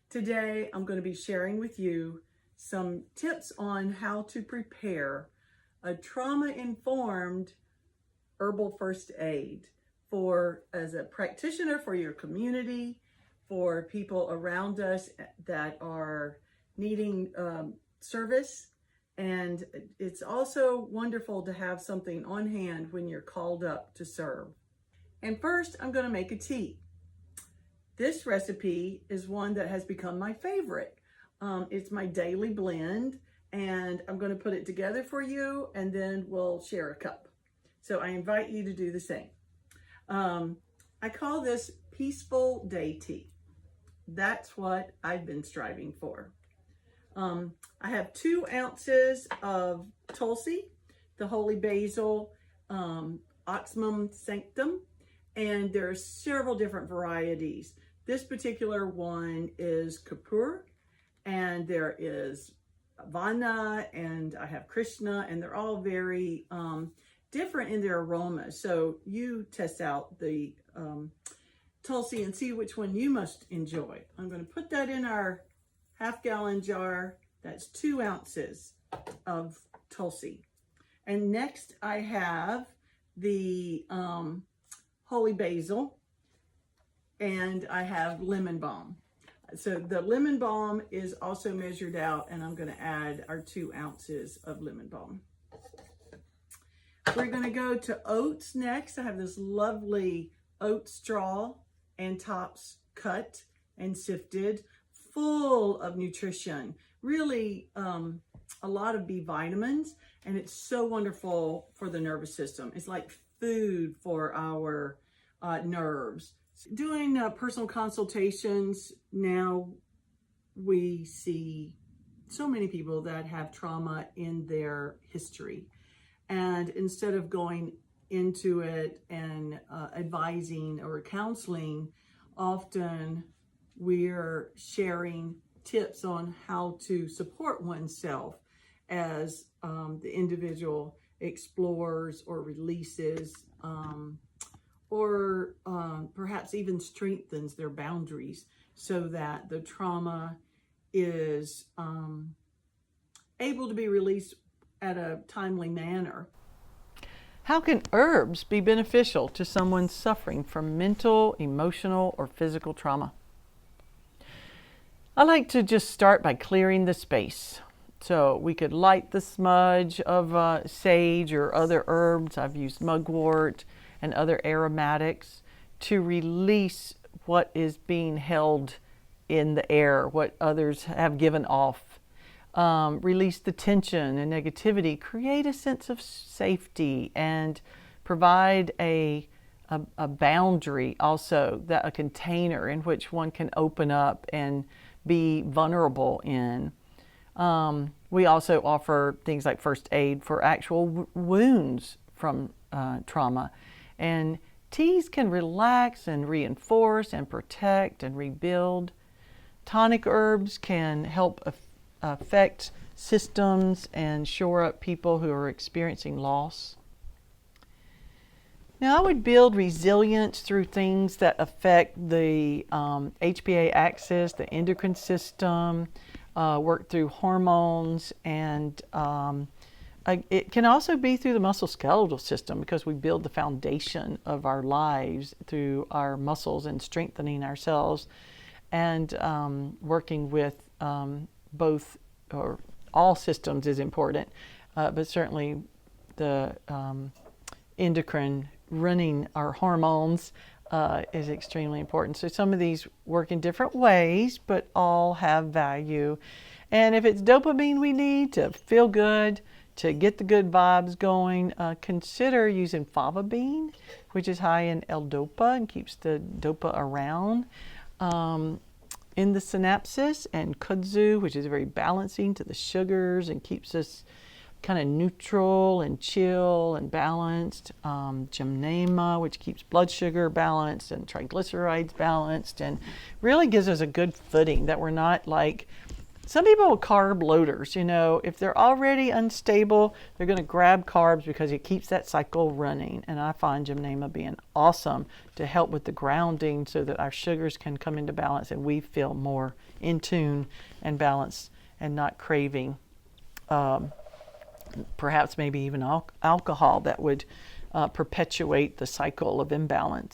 Today, I'm going to be sharing with you some tips on how to prepare a trauma-informed herbal first aid as a practitioner for your community, for people around us that are needing service. And it's also wonderful to have something on hand when you're called up to serve. And first, I'm going to make a tea. This recipe is one that has become my favorite. It's my daily blend, and I'm going to put it together for you, and then we'll share a cup. So I invite you to do the same. I call this peaceful day tea. That's what I've been striving for. I have 2 ounces of Tulsi, the holy basil, Oxymum sanctum, and there are several different varieties. This particular one is Kapoor, and there is Vana, and I have Krishna, and they're all very different in their aroma. So you test out the Tulsi and see which one you must enjoy. I'm going to put that in our half-gallon jar. That's 2 ounces of Tulsi. And next I have the holy basil, and I have lemon balm. So the lemon balm is also measured out, and I'm going to add our 2 ounces of lemon balm. We're going to go to oats next. I have this lovely oat straw and tops cut and sifted, full of nutrition, really a lot of B vitamins, and it's so wonderful for the nervous system. It's like food for our nerves. Doing personal consultations, now we see so many people that have trauma in their history. And instead of going into it and advising or counseling, often we're sharing tips on how to support oneself as the individual explores or releases or perhaps even strengthens their boundaries so that the trauma is able to be released at a timely manner. How can herbs be beneficial to someone suffering from mental, emotional, or physical trauma? I like to just start by clearing the space. So we could light the smudge of sage or other herbs. I've used mugwort and other aromatics to release what is being held in the air, what others have given off. Release the tension and negativity, create a sense of safety, and provide a boundary also, that a container in which one can open up and be vulnerable in. We also offer things like first aid for actual wounds from trauma. And teas can relax and reinforce and protect and rebuild. Tonic herbs can help affect systems and shore up people who are experiencing loss. Now, I would build resilience through things that affect the HPA axis, the endocrine system, work through hormones, and it can also be through the musculoskeletal system, because we build the foundation of our lives through our muscles and strengthening ourselves, and working with both or all systems is important, but certainly the endocrine, running our hormones, is extremely important. So some of these work in different ways, but all have value. And if it's dopamine we need to feel good, to get the good vibes going, consider using fava bean, which is high in L-dopa and keeps the dopa around in the synapses, and kudzu, which is very balancing to the sugars and keeps us kind of neutral and chill and balanced. Gymnema, which keeps blood sugar balanced and triglycerides balanced, and really gives us a good footing, that we're not like some people with carb loaders. You know, if they're already unstable, they're going to grab carbs because it keeps that cycle running. And I find Gymnema being awesome to help with the grounding so that our sugars can come into balance and we feel more in tune and balanced and not craving perhaps maybe even alcohol that would perpetuate the cycle of imbalance.